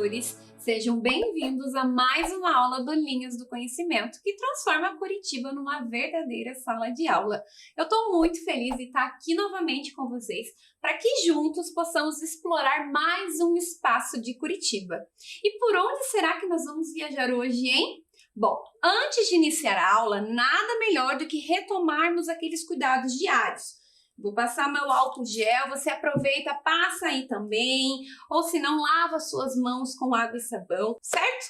professores! Sejam bem-vindos a mais uma aula do Linhas do Conhecimento, que transforma Curitiba numa verdadeira sala de aula. Eu estou muito feliz de estar aqui novamente com vocês, para que juntos possamos explorar mais um espaço de Curitiba. E por onde será que nós vamos viajar hoje, hein? Bom, antes de iniciar a aula, nada melhor do que retomarmos aqueles cuidados diários. Vou passar meu álcool gel, você aproveita, passa aí também, ou se não, lava suas mãos com água e sabão, certo?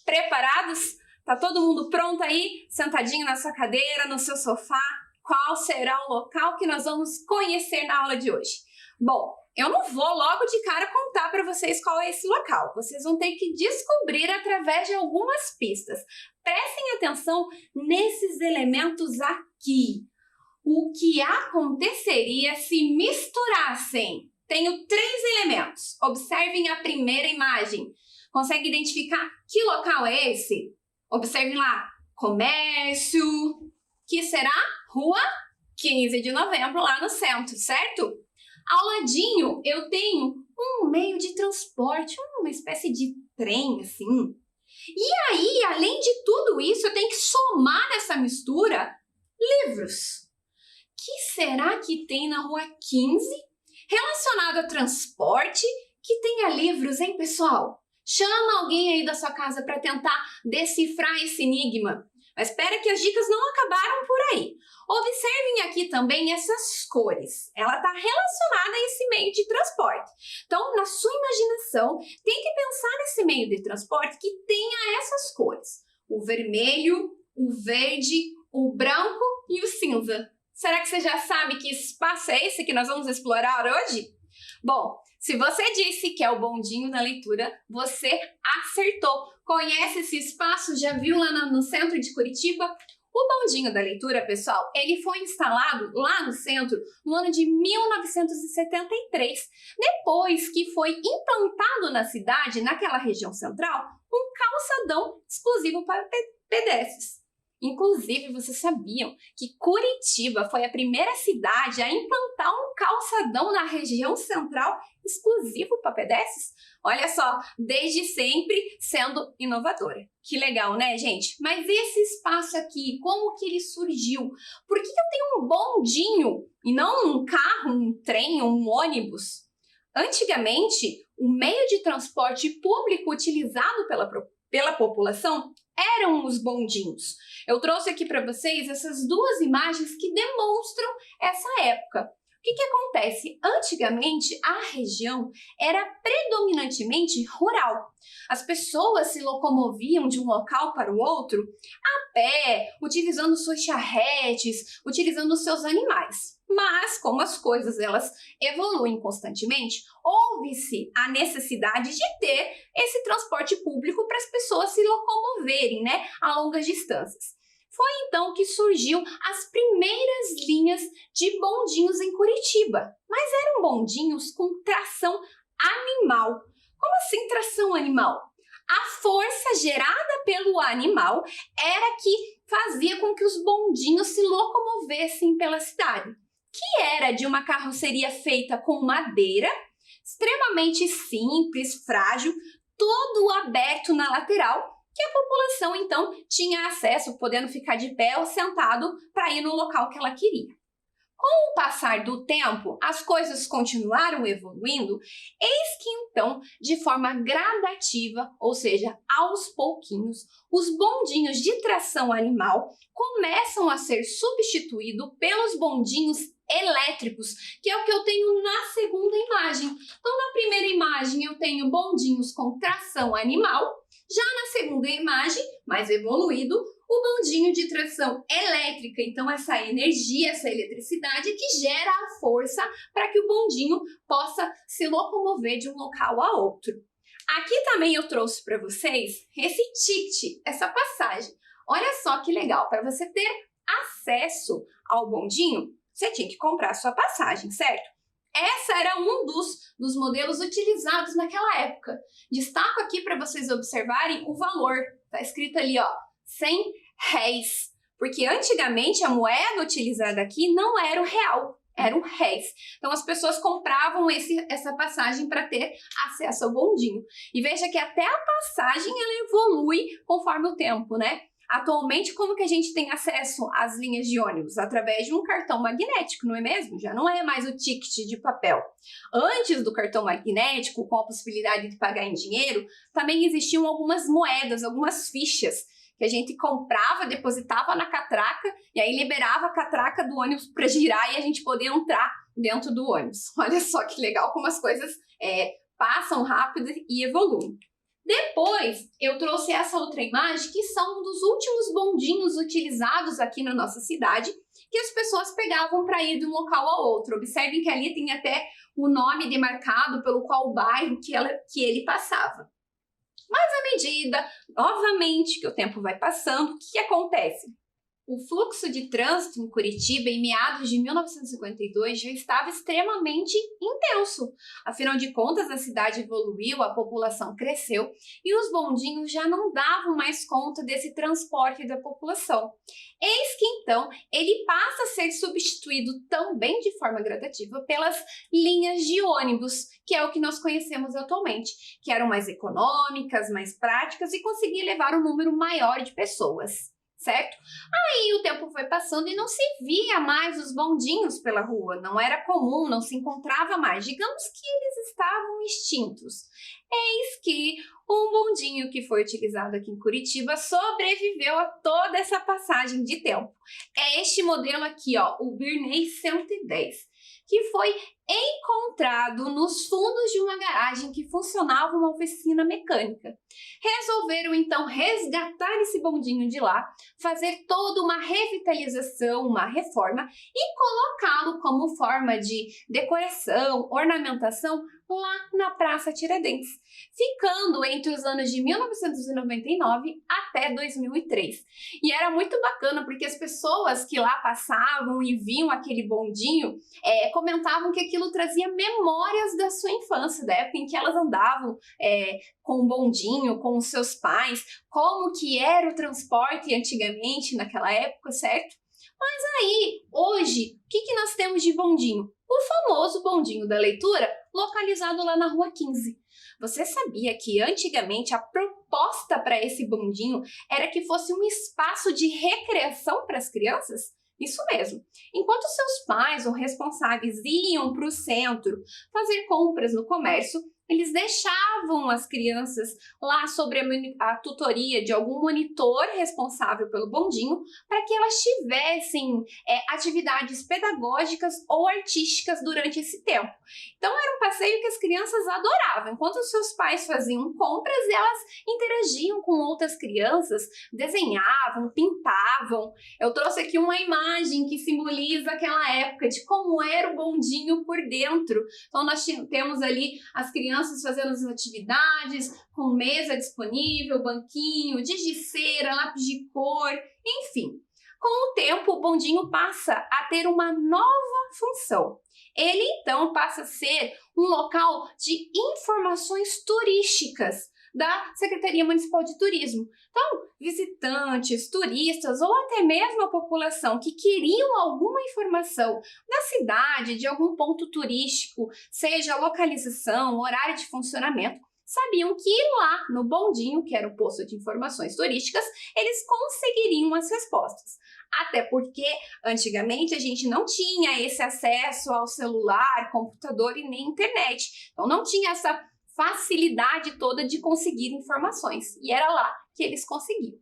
Preparados? Tá todo mundo pronto aí? Sentadinho na sua cadeira, no seu sofá? Qual será o local que nós vamos conhecer na aula de hoje? Bom, eu não vou logo de cara contar para vocês qual é esse local. Vocês vão ter que descobrir através de algumas pistas. Prestem atenção nesses elementos aqui. O que aconteceria se misturassem? Tenho 3 elementos. Observem a primeira imagem. Consegue identificar que local é esse? Observem lá. Comércio. Que será? Rua 15 de novembro, lá no centro, certo? Ao ladinho, eu tenho um meio de transporte, uma espécie de trem, assim. E aí, além de tudo isso, eu tenho que somar nessa mistura livros. O que será que tem na Rua 15 relacionado a transporte que tenha livros, hein, pessoal? Chama alguém aí da sua casa para tentar decifrar esse enigma. Mas espera que as dicas não acabaram por aí. Observem aqui também essas cores. Ela está relacionada a esse meio de transporte. Então, na sua imaginação, tente pensar nesse meio de transporte que tenha essas cores. O vermelho, o verde, o branco e o cinza. Será que você já sabe que espaço é esse que nós vamos explorar hoje? Bom, se você disse que é o bondinho da leitura, você acertou. Conhece esse espaço? Já viu lá no centro de Curitiba? O bondinho da leitura, pessoal, ele foi instalado lá no centro no ano de 1973, depois que foi implantado na cidade, naquela região central, um calçadão exclusivo para pedestres. Inclusive, vocês sabiam que Curitiba foi a primeira cidade a implantar um calçadão na região central exclusivo para pedestres? Olha só, desde sempre sendo inovadora. Que legal, né, gente? Mas esse espaço aqui, como que ele surgiu? Por que eu tenho um bondinho e não um carro, um trem, um ônibus? Antigamente, o meio de transporte público utilizado pela população eram os bondinhos. Eu trouxe aqui para vocês essas 2 imagens que demonstram essa época. O que acontece? Antigamente, a região era predominantemente rural. As pessoas se locomoviam de um local para o outro a pé, utilizando suas charretes, utilizando seus animais. Mas, como as coisas elas evoluem constantemente, houve-se a necessidade de ter esse transporte público para as pessoas se locomoverem, né, a longas distâncias. Foi então que surgiu as primeiras linhas de bondinhos em Curitiba. Mas eram bondinhos com tração animal. Como assim tração animal? A força gerada pelo animal era que fazia com que os bondinhos se locomovessem pela cidade, que era de uma carroceria feita com madeira, extremamente simples, frágil, todo aberto na lateral, que a população, então, tinha acesso, podendo ficar de pé ou sentado para ir no local que ela queria. Com o passar do tempo, as coisas continuaram evoluindo, eis que, então, de forma gradativa, ou seja, aos pouquinhos, os bondinhos de tração animal começam a ser substituídos pelos bondinhos elétricos, que é o que eu tenho na segunda imagem. Então, na primeira imagem, eu tenho bondinhos com tração animal. Já na segunda imagem, mais evoluído, o bondinho de tração elétrica. Então, essa energia, essa eletricidade que gera a força para que o bondinho possa se locomover de um local a outro. Aqui também eu trouxe para vocês esse ticket, essa passagem. Olha só que legal, para você ter acesso ao bondinho, você tinha que comprar a sua passagem, certo? Essa era um dos modelos utilizados naquela época. Destaco aqui para vocês observarem o valor. Está escrito ali, ó, R$100. Porque antigamente a moeda utilizada aqui não era o real, eram réis. Então as pessoas compravam essa passagem para ter acesso ao bondinho. E veja que até a passagem ela evolui conforme o tempo, né? Atualmente, como que a gente tem acesso às linhas de ônibus? Através de um cartão magnético, não é mesmo? Já não é mais o ticket de papel. Antes do cartão magnético, com a possibilidade de pagar em dinheiro, também existiam algumas moedas, algumas fichas, que a gente comprava, depositava na catraca e aí liberava a catraca do ônibus para girar e a gente poder entrar dentro do ônibus. Olha só que legal como as coisas passam rápido e evoluem. Depois, eu trouxe essa outra imagem, que são um dos últimos bondinhos utilizados aqui na nossa cidade, que as pessoas pegavam para ir de um local a outro. Observem que ali tem até o nome demarcado pelo qual o bairro que ele passava. Mas à medida, novamente, que o tempo vai passando, o que acontece? O fluxo de trânsito em Curitiba, em meados de 1952, já estava extremamente intenso. Afinal de contas, a cidade evoluiu, a população cresceu e os bondinhos já não davam mais conta desse transporte da população. Eis que então ele passa a ser substituído também de forma gradativa pelas linhas de ônibus, que é o que nós conhecemos atualmente, que eram mais econômicas, mais práticas e conseguiam levar um número maior de pessoas. Certo? Aí o tempo foi passando e não se via mais os bondinhos pela rua, não era comum, não se encontrava mais, digamos que eles estavam extintos. Eis que um bondinho que foi utilizado aqui em Curitiba sobreviveu a toda essa passagem de tempo. É este modelo aqui, ó, o Birney 110, que foi encontrado nos fundos de uma garagem que funcionava uma oficina mecânica. Resolveram então resgatar esse bondinho de lá, fazer toda uma revitalização, uma reforma e colocá-lo como forma de decoração, ornamentação lá na Praça Tiradentes, ficando entre os anos de 1999 até 2003. E era muito bacana porque as pessoas que lá passavam e viam aquele bondinho comentavam que aquilo trazia memórias da sua infância, da época em que elas andavam com o bondinho, com os seus pais, como que era o transporte antigamente, naquela época, certo? Mas aí, hoje, o que nós temos de bondinho? O famoso bondinho da leitura, localizado lá na Rua 15. Você sabia que antigamente a proposta para esse bondinho era que fosse um espaço de recreação para as crianças? Isso mesmo. Enquanto seus pais ou responsáveis iam para o centro fazer compras no comércio, eles deixavam as crianças lá sobre a tutoria de algum monitor responsável pelo bondinho para que elas tivessem atividades pedagógicas ou artísticas durante esse tempo. Então era um passeio que as crianças adoravam. Enquanto os seus pais faziam compras, elas interagiam com outras crianças, desenhavam, pintavam. Eu trouxe aqui uma imagem que simboliza aquela época de como era o bondinho por dentro. Então nós temos ali as crianças fazendo as atividades, com mesa disponível, banquinho, giz de cera, lápis de cor, enfim. Com o tempo, o bondinho passa a ter uma nova função. Ele, então, passa a ser um local de informações turísticas da Secretaria Municipal de Turismo. Então, visitantes, turistas ou até mesmo a população que queriam alguma informação da cidade, de algum ponto turístico, seja localização, horário de funcionamento, sabiam que lá no bondinho, que era o posto de informações turísticas, eles conseguiriam as respostas. Até porque, antigamente, a gente não tinha esse acesso ao celular, computador e nem internet. Então, não tinha essa facilidade toda de conseguir informações. E era lá que eles conseguiam.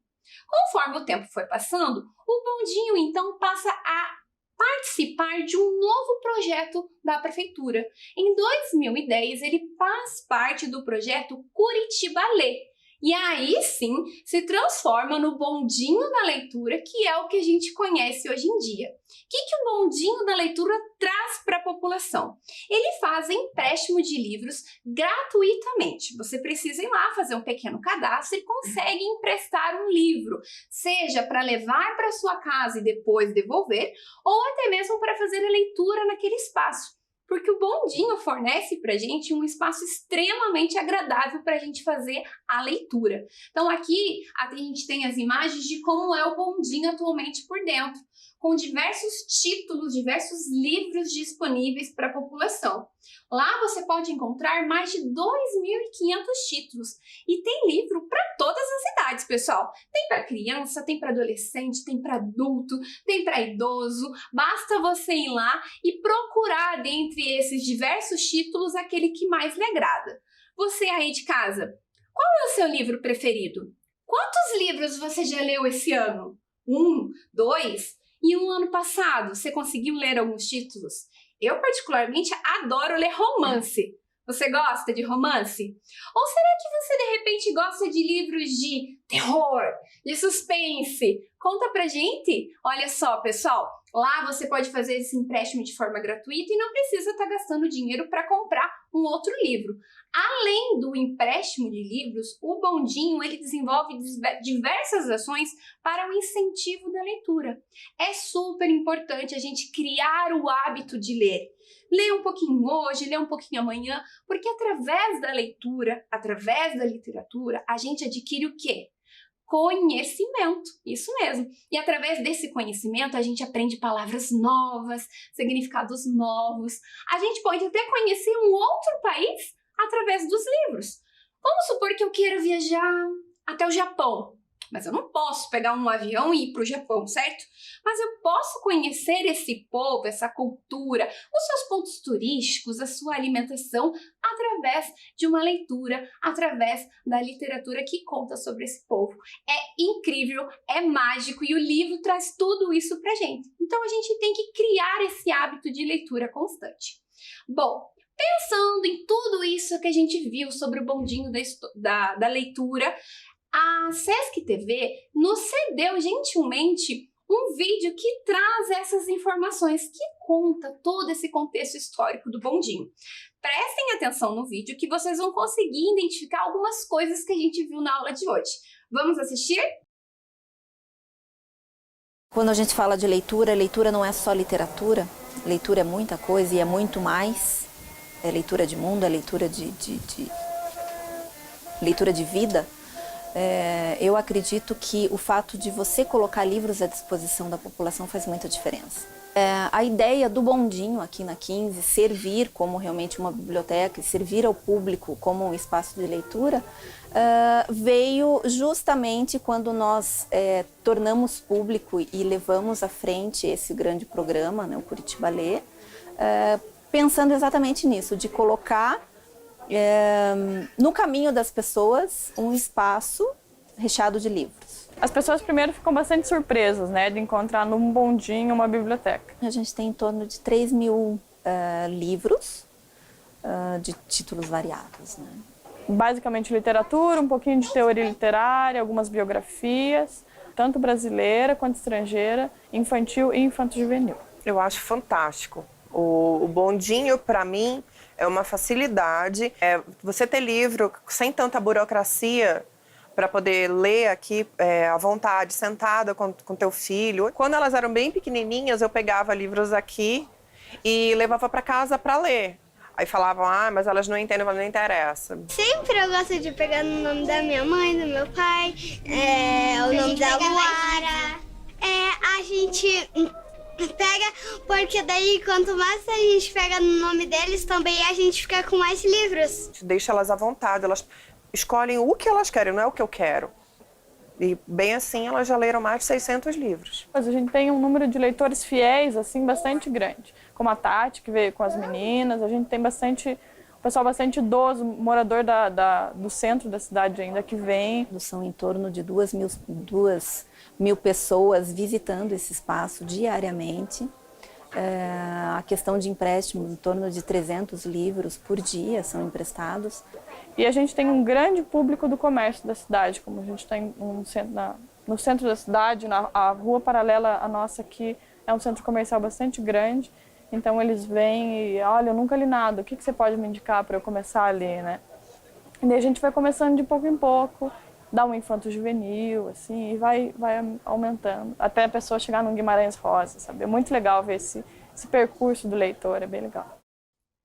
Conforme o tempo foi passando, o bondinho, então, passa a participar de um novo projeto da prefeitura. Em 2010, ele faz parte do projeto Curitiba Lê. E aí sim se transforma no bondinho da leitura, que é o que a gente conhece hoje em dia. O que o bondinho da leitura traz para a população? Ele faz empréstimo de livros gratuitamente. Você precisa ir lá fazer um pequeno cadastro e consegue emprestar um livro, seja para levar para sua casa e depois devolver, ou até mesmo para fazer a leitura naquele espaço. Porque o bondinho fornece para a gente um espaço extremamente agradável para a gente fazer a leitura. Então aqui a gente tem as imagens de como é o bondinho atualmente por dentro. com diversos títulos, diversos livros disponíveis para a população. Lá você pode encontrar mais de 2.500 títulos e tem livro para todas as idades, pessoal. Tem para criança, tem para adolescente, tem para adulto, tem para idoso. Basta você ir lá e procurar dentre esses diversos títulos aquele que mais lhe agrada. Você aí de casa, qual é o seu livro preferido? Quantos livros você já leu esse ano? 1, 2? E no ano passado, você conseguiu ler alguns títulos? Eu, particularmente, adoro ler romance. Você gosta de romance? Ou será que você, de repente, gosta de livros de terror, de suspense? Conta pra gente! Olha só, pessoal, lá você pode fazer esse empréstimo de forma gratuita e não precisa estar gastando dinheiro para comprar um outro livro. Além do empréstimo de livros, o Bondinho ele desenvolve diversas ações para o incentivo da leitura. É super importante a gente criar o hábito de ler. Ler um pouquinho hoje, ler um pouquinho amanhã, porque através da leitura, através da literatura, a gente adquire o quê? Conhecimento, isso mesmo. E através desse conhecimento a gente aprende palavras novas, significados novos. A gente pode até conhecer um outro país através dos livros. Vamos supor que eu queira viajar até o Japão, mas eu não posso pegar um avião e ir para o Japão, certo? Mas eu posso conhecer esse povo, essa cultura, os seus pontos turísticos, a sua alimentação, através de uma leitura, através da literatura que conta sobre esse povo. É incrível, é mágico e o livro traz tudo isso pra gente. Então a gente tem que criar esse hábito de leitura constante. Bom, pensando em tudo isso que a gente viu sobre o bondinho da leitura, a Sesc TV nos cedeu gentilmente um vídeo que traz essas informações, que conta todo esse contexto histórico do bondinho. Prestem atenção no vídeo que vocês vão conseguir identificar algumas coisas que a gente viu na aula de hoje. Vamos assistir? Quando a gente fala de leitura, leitura não é só literatura, leitura é muita coisa e é muito mais. É leitura de mundo, é leitura leitura de vida. Eu acredito que o fato de você colocar livros à disposição da população faz muita diferença. A ideia do Bondinho aqui na 15, servir como realmente uma biblioteca, servir ao público como um espaço de leitura, veio justamente quando nós tornamos público e levamos à frente esse grande programa, né, o Curitiba Lê, pensando exatamente nisso, de colocar no caminho das pessoas um espaço recheado de livros. As pessoas primeiro ficam bastante surpresas, né, de encontrar num bondinho uma biblioteca. A gente tem em torno de 3.000 livros de títulos variados, né? Basicamente literatura, um pouquinho de teoria literária, algumas biografias, tanto brasileira quanto estrangeira, infantil e infanto-juvenil. Eu acho fantástico. O bondinho, para mim, é uma facilidade. Você ter livro sem tanta burocracia para poder ler aqui à vontade, sentada com teu filho. Quando elas eram bem pequenininhas, eu pegava livros aqui e levava para casa para ler. Aí falavam, mas elas não entendem, mas não interessa. Sempre eu gosto de pegar no nome da minha mãe, do meu pai, o nome da Luara. A gente pega, porque daí quanto mais a gente pega no nome deles, também a gente fica com mais livros. Deixa elas à vontade, elas escolhem o que elas querem, não é o que eu quero. E bem assim, elas já leram mais de 600 livros. Mas a gente tem um número de leitores fiéis, assim, bastante grande. Como a Tati, que veio com as meninas, a gente tem um pessoal bastante idoso, morador do centro da cidade ainda, que vem. São em torno de 2.000 pessoas visitando esse espaço diariamente. A questão de empréstimo, em torno de 300 livros por dia são emprestados. E a gente tem um grande público do comércio da cidade, como a gente tem no centro da cidade, a rua paralela à nossa aqui é um centro comercial bastante grande. Então eles vêm e, olha, eu nunca li nada, o que você pode me indicar para eu começar a ler, né? E daí a gente vai começando de pouco em pouco, dá um infanto-juvenil, assim, e vai aumentando, até a pessoa chegar num Guimarães Rosa, sabe? É muito legal ver esse percurso do leitor, é bem legal.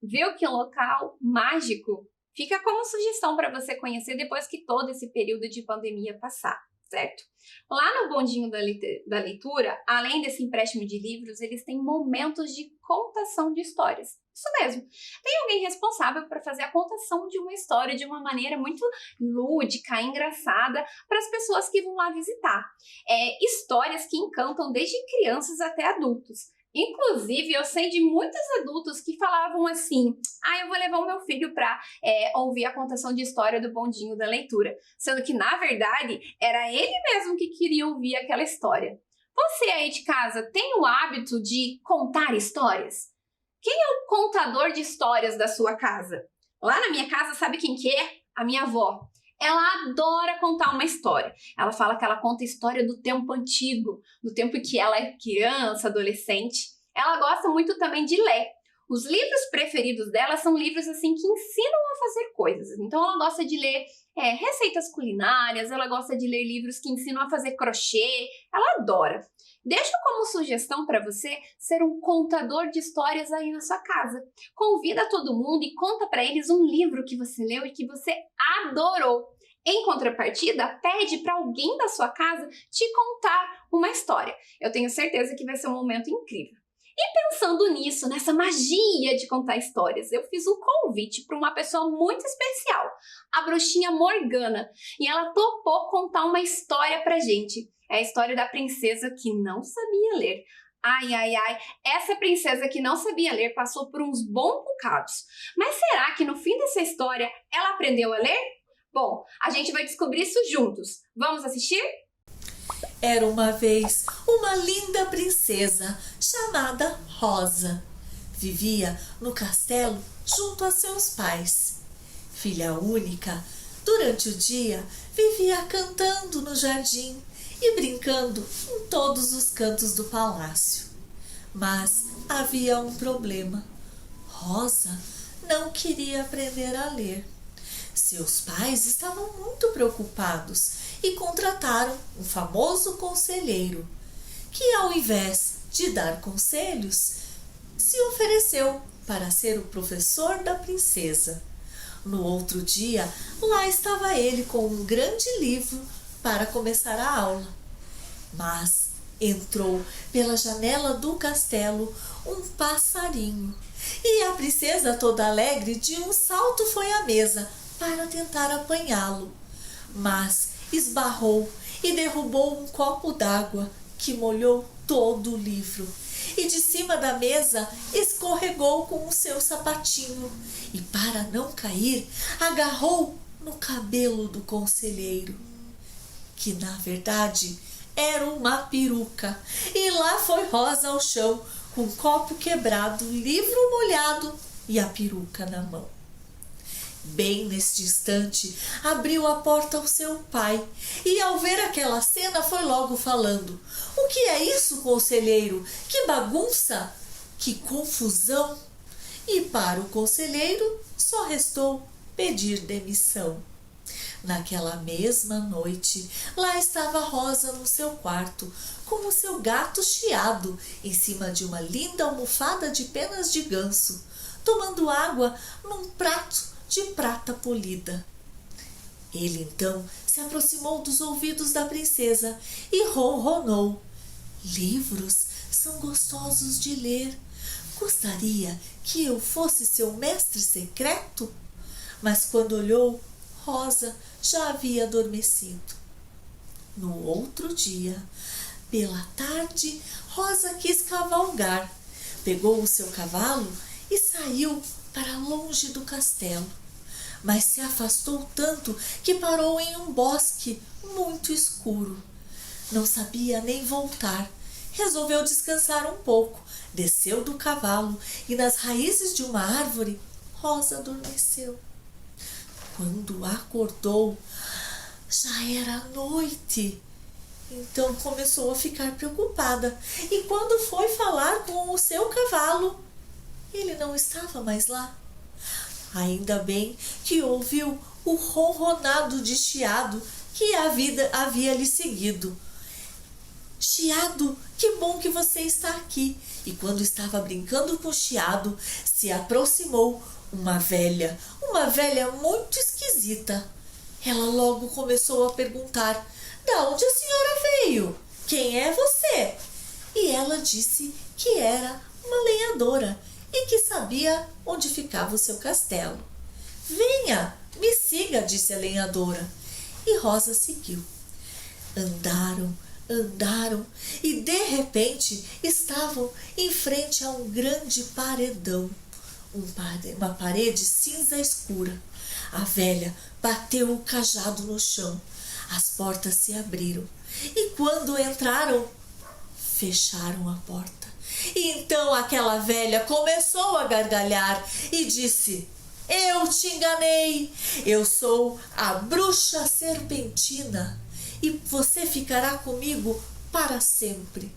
Viu que um local mágico? Fica como sugestão para você conhecer depois que todo esse período de pandemia passar. certo? Lá no Bondinho da Leitura, além desse empréstimo de livros, eles têm momentos de contação de histórias. Isso mesmo. Tem alguém responsável para fazer a contação de uma história de uma maneira muito lúdica, engraçada, para as pessoas que vão lá visitar. Histórias que encantam desde crianças até adultos. Inclusive, eu sei de muitos adultos que falavam assim: eu vou levar o meu filho para ouvir a contação de história do Bondinho da Leitura. Sendo que, na verdade, era ele mesmo que queria ouvir aquela história. Você aí de casa tem o hábito de contar histórias? Quem é o contador de histórias da sua casa? Lá na minha casa, sabe quem que é? A minha avó. Ela adora contar uma história. Ela fala que ela conta a história do tempo antigo, do tempo em que ela é criança, adolescente. Ela gosta muito também de ler. Os livros preferidos dela são livros assim que ensinam a fazer coisas. Então ela gosta de ler receitas culinárias, ela gosta de ler livros que ensinam a fazer crochê. Ela adora. Deixo como sugestão para você ser um contador de histórias aí na sua casa. Convida todo mundo e conta para eles um livro que você leu e que você adorou. Em contrapartida, pede para alguém da sua casa te contar uma história. Eu tenho certeza que vai ser um momento incrível. E pensando nisso, nessa magia de contar histórias, eu fiz um convite para uma pessoa muito especial, a bruxinha Morgana, e ela topou contar uma história pra gente. É a história da princesa que não sabia ler. Ai, essa princesa que não sabia ler passou por uns bons bocados. Mas será que no fim dessa história ela aprendeu a ler? Bom, a gente vai descobrir isso juntos. Vamos assistir? Era uma vez uma linda princesa chamada Rosa. Vivia no castelo junto a seus pais. Filha única, durante o dia vivia cantando no jardim e brincando em todos os cantos do palácio. Mas havia um problema. Rosa não queria aprender a ler. Seus pais estavam muito preocupados e contrataram um famoso conselheiro, que ao invés de dar conselhos, se ofereceu para ser o professor da princesa. No outro dia, lá estava ele com um grande livro para começar a aula. Mas entrou pela janela do castelo um passarinho, e a princesa, toda alegre, de um salto foi à mesa para tentar apanhá-lo, mas esbarrou e derrubou um copo d'água que molhou todo o livro, e de cima da mesa escorregou com o seu sapatinho e, para não cair, agarrou no cabelo do conselheiro, que na verdade era uma peruca, e lá foi Rosa ao chão com o copo quebrado, livro molhado e a peruca na mão. Bem neste instante, abriu a porta ao seu pai e, ao ver aquela cena, foi logo falando: "O que é isso, conselheiro? Que bagunça! Que confusão!" E para o conselheiro só restou pedir demissão. Naquela mesma noite, lá estava Rosa no seu quarto, com o seu gato Chiado em cima de uma linda almofada de penas de ganso, tomando água num prato de prata polida. Ele então se aproximou dos ouvidos da princesa e ronronou: "Livros são gostosos de ler. Gostaria que eu fosse seu mestre secreto?" Mas quando olhou, Rosa já havia adormecido. No outro dia, pela tarde, Rosa quis cavalgar. Pegou o seu cavalo e saiu para longe do castelo, mas se afastou tanto que parou em um bosque muito escuro. Não sabia nem voltar. Resolveu descansar um pouco, desceu do cavalo e, nas raízes de uma árvore, Rosa adormeceu. Quando acordou, já era noite. Então começou a ficar preocupada, e quando foi falar com o seu cavalo, ele não estava mais lá. Ainda bem que ouviu o ronronado de Chiado, que havia lhe seguido. "Chiado, que bom que você está aqui." E quando estava brincando com Chiado, se aproximou uma velha muito esquisita. Ela logo começou a perguntar: "Da onde a senhora veio? Quem é você?" E ela disse que era uma lenhadora e que sabia onde ficava o seu castelo. "Venha, me siga", disse a lenhadora. E Rosa seguiu. Andaram e de repente estavam em frente a um grande paredão. Uma parede cinza escura. A velha bateu o cajado no chão. As portas se abriram e quando entraram, fecharam a porta. E então aquela velha começou a gargalhar e disse: "Eu te enganei. Eu sou a bruxa serpentina e você ficará comigo para sempre."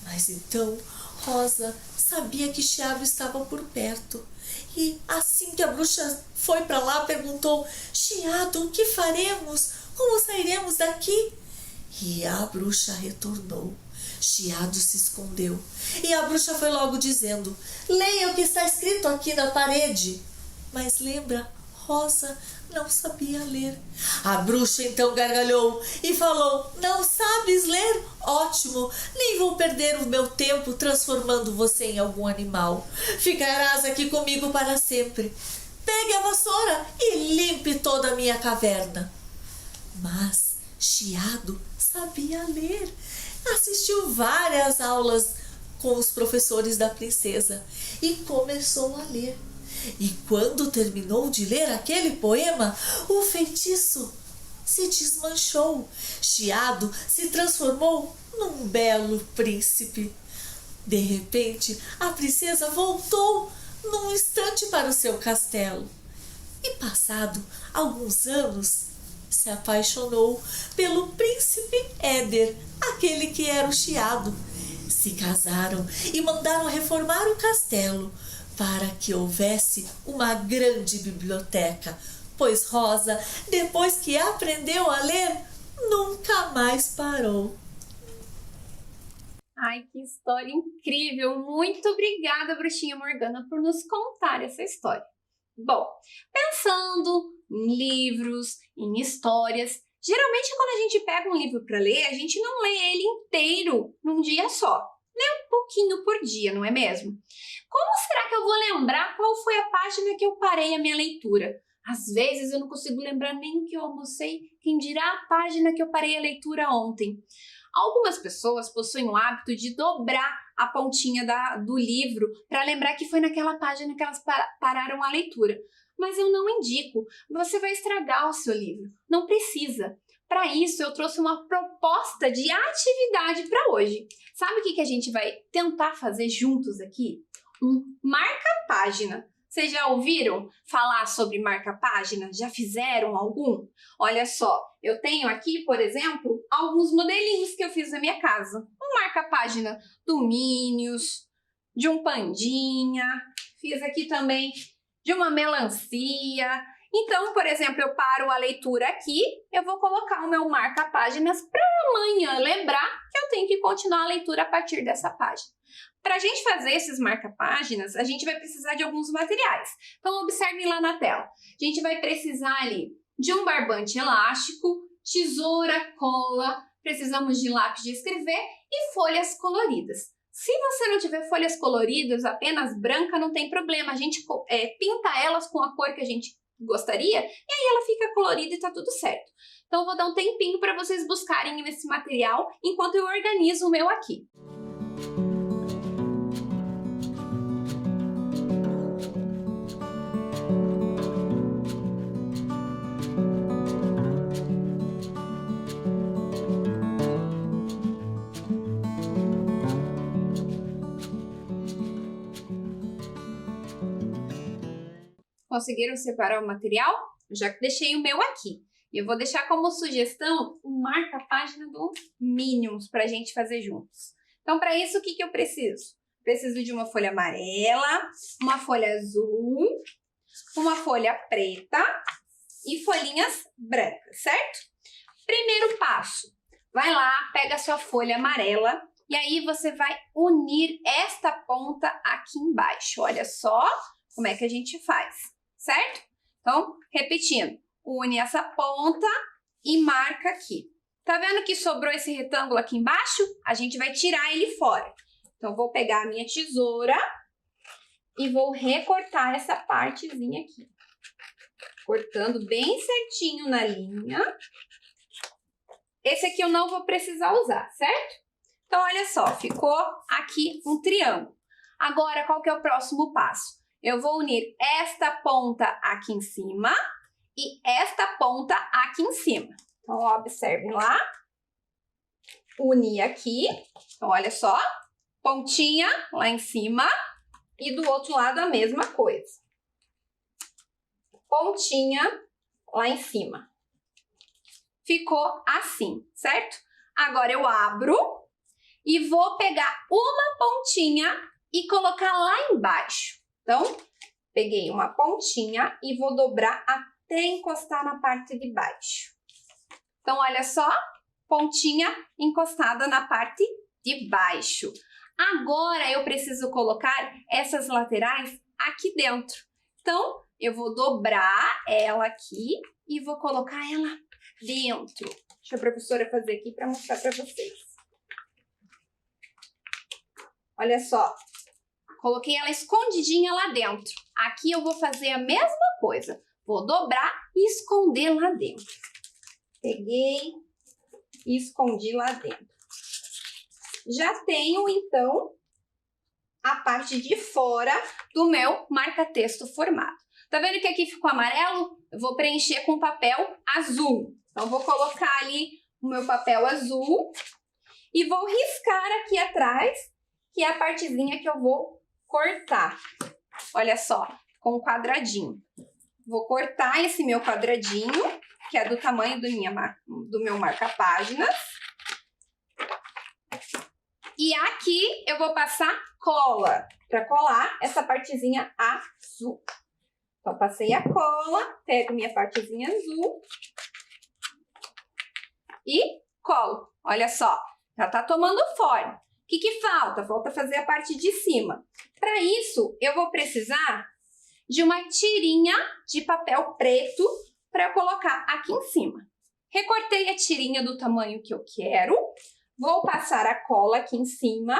Mas então Rosa sabia que Chiado estava por perto. E assim que a bruxa foi para lá, perguntou: "Chiado, o que faremos? Como sairemos daqui?" E a bruxa retornou. Chiado se escondeu. E a bruxa foi logo dizendo: "Leia o que está escrito aqui na parede." Mas lembra, Rosa não sabia ler. A bruxa então gargalhou e falou: "Não sabes ler? Ótimo, nem vou perder o meu tempo transformando você em algum animal. Ficarás aqui comigo para sempre. Pegue a vassoura e limpe toda a minha caverna." Mas Chiado sabia ler. Assistiu várias aulas com os professores da princesa e começou a ler. E quando terminou de ler aquele poema, o feitiço se desmanchou. Chiado se transformou num belo príncipe. De repente, a princesa voltou num instante para o seu castelo. E passado alguns anos, se apaixonou pelo príncipe Éder, aquele que era o Chiado. Se casaram e mandaram reformar o castelo para que houvesse uma grande biblioteca, pois Rosa, depois que aprendeu a ler, nunca mais parou. Ai, que história incrível! Muito obrigada, Bruxinha Morgana, por nos contar essa história. Bom, pensando em livros, em histórias, geralmente quando a gente pega um livro para ler, a gente não lê ele inteiro num dia só. Lê um pouquinho por dia, não é mesmo? Como será que eu vou lembrar qual foi a página que eu parei a minha leitura? Às vezes eu não consigo lembrar nem o que eu almocei, quem dirá a página que eu parei a leitura ontem. Algumas pessoas possuem o hábito de dobrar a pontinha do livro para lembrar que foi naquela página que elas pararam a leitura. Mas eu não indico, você vai estragar o seu livro. Não precisa. Para isso, eu trouxe uma proposta de atividade para hoje. Sabe o que a gente vai tentar fazer juntos aqui? Um marca-página. Vocês já ouviram falar sobre marca-página? Já fizeram algum? Olha só, eu tenho aqui, por exemplo, alguns modelinhos que eu fiz na minha casa. Um marca-página do Minions, de um pandinha, fiz aqui também de uma melancia. Então, por exemplo, eu paro a leitura aqui, eu vou colocar o meu marca-páginas para amanhã lembrar que eu tenho que continuar a leitura a partir dessa página. Para a gente fazer esses marca-páginas, a gente vai precisar de alguns materiais. Então, observem lá na tela. A gente vai precisar ali de um barbante elástico, tesoura, cola, precisamos de lápis de escrever e folhas coloridas. Se você não tiver folhas coloridas, apenas branca, não tem problema. A gente pinta elas com a cor que a gente gostaria e aí ela fica colorida e tá tudo certo. Então, eu vou dar um tempinho para vocês buscarem esse material enquanto eu organizo o meu aqui. Conseguiram separar o material? Eu já deixei o meu aqui. E eu vou deixar como sugestão um marca-página do Minions para a gente fazer juntos. Então, para isso, o que eu preciso? Preciso de uma folha amarela, uma folha azul, uma folha preta e folhinhas brancas, certo? Primeiro passo. Vai lá, pega a sua folha amarela e aí você vai unir esta ponta aqui embaixo. Olha só como é que a gente faz. Certo? Então, repetindo, une essa ponta e marca aqui. Tá vendo que sobrou esse retângulo aqui embaixo? A gente vai tirar ele fora. Então, vou pegar a minha tesoura e vou recortar essa partezinha aqui. Cortando bem certinho na linha. Esse aqui eu não vou precisar usar, certo? Então, olha só, ficou aqui um triângulo. Agora, qual que é o próximo passo? Eu vou unir esta ponta aqui em cima e esta ponta aqui em cima. Então, observem lá. Unir aqui. Então, olha só. Pontinha lá em cima e do outro lado a mesma coisa. Pontinha lá em cima. Ficou assim, certo? Agora eu abro e vou pegar uma pontinha e colocar lá embaixo. Então, peguei uma pontinha e vou dobrar até encostar na parte de baixo. Então, olha só, pontinha encostada na parte de baixo. Agora, eu preciso colocar essas laterais aqui dentro. Então, eu vou dobrar ela aqui e vou colocar ela dentro. Deixa a professora fazer aqui para mostrar para vocês. Olha só, coloquei ela escondidinha lá dentro. Aqui eu vou fazer a mesma coisa. Vou dobrar e esconder lá dentro. Peguei e escondi lá dentro. Já tenho, então, a parte de fora do meu marca-texto formado. Tá vendo que aqui ficou amarelo? Eu vou preencher com papel azul. Então, vou colocar ali o meu papel azul e vou riscar aqui atrás, que é a partezinha que eu vou cortar. Olha só, com um quadradinho. Vou cortar esse meu quadradinho, que é do tamanho do meu marca-páginas. E aqui eu vou passar cola, para colar essa partezinha azul. Então, passei a cola, pego minha partezinha azul e colo. Olha só, já tá tomando forma. O que que falta? Falta fazer a parte de cima. Para isso, eu vou precisar de uma tirinha de papel preto para eu colocar aqui em cima. Recortei a tirinha do tamanho que eu quero. Vou passar a cola aqui em cima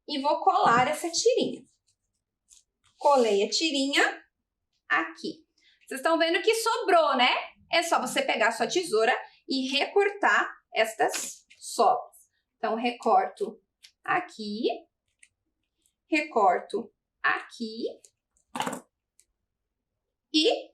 e vou colar essa tirinha. Colei a tirinha aqui. Vocês estão vendo que sobrou, né? É só você pegar a sua tesoura e recortar estas sobras. Então, recorto aqui, recorto aqui e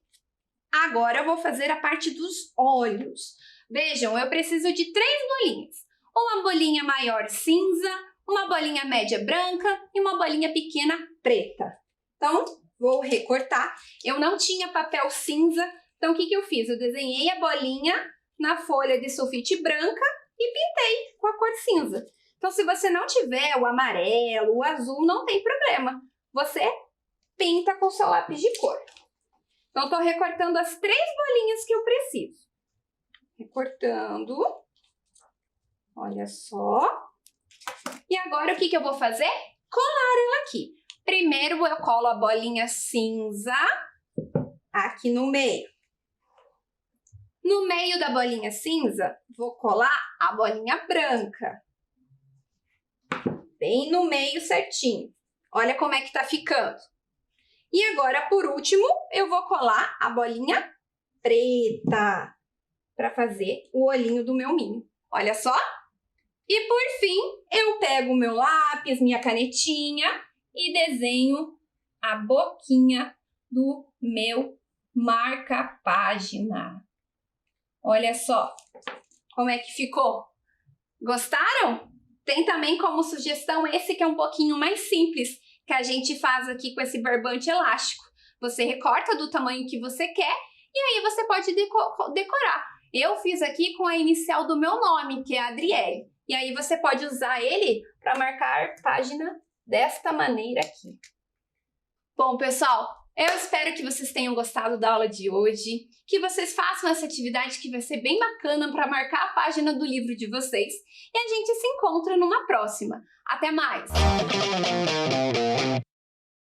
agora eu vou fazer a parte dos olhos. Vejam, eu preciso de 3 bolinhas. Uma bolinha maior cinza, uma bolinha média branca e uma bolinha pequena preta. Então, vou recortar. Eu não tinha papel cinza, então o que que eu fiz? Eu desenhei a bolinha na folha de sulfite branca e pintei com a cor cinza. Então, se você não tiver o amarelo, o azul, não tem problema. Você pinta com o seu lápis de cor. Então, estou recortando as 3 bolinhas que eu preciso. Recortando. Olha só. E agora, o que que eu vou fazer? Colar ela aqui. Primeiro, eu colo a bolinha cinza aqui no meio. No meio da bolinha cinza, vou colar a bolinha branca. Bem no meio certinho. Olha como é que tá ficando. E agora, por último, eu vou colar a bolinha preta para fazer o olhinho do meu minho. Olha só. E por fim, eu pego o meu lápis, minha canetinha e desenho a boquinha do meu marca-página. Olha só como é que ficou. Gostaram? Tem também como sugestão esse que é um pouquinho mais simples, que a gente faz aqui com esse barbante elástico. Você recorta do tamanho que você quer e aí você pode decorar. Eu fiz aqui com a inicial do meu nome, que é Adriele. E aí você pode usar ele para marcar página desta maneira aqui. Bom, pessoal, eu espero que vocês tenham gostado da aula de hoje, que vocês façam essa atividade que vai ser bem bacana para marcar a página do livro de vocês. E a gente se encontra numa próxima. Até mais!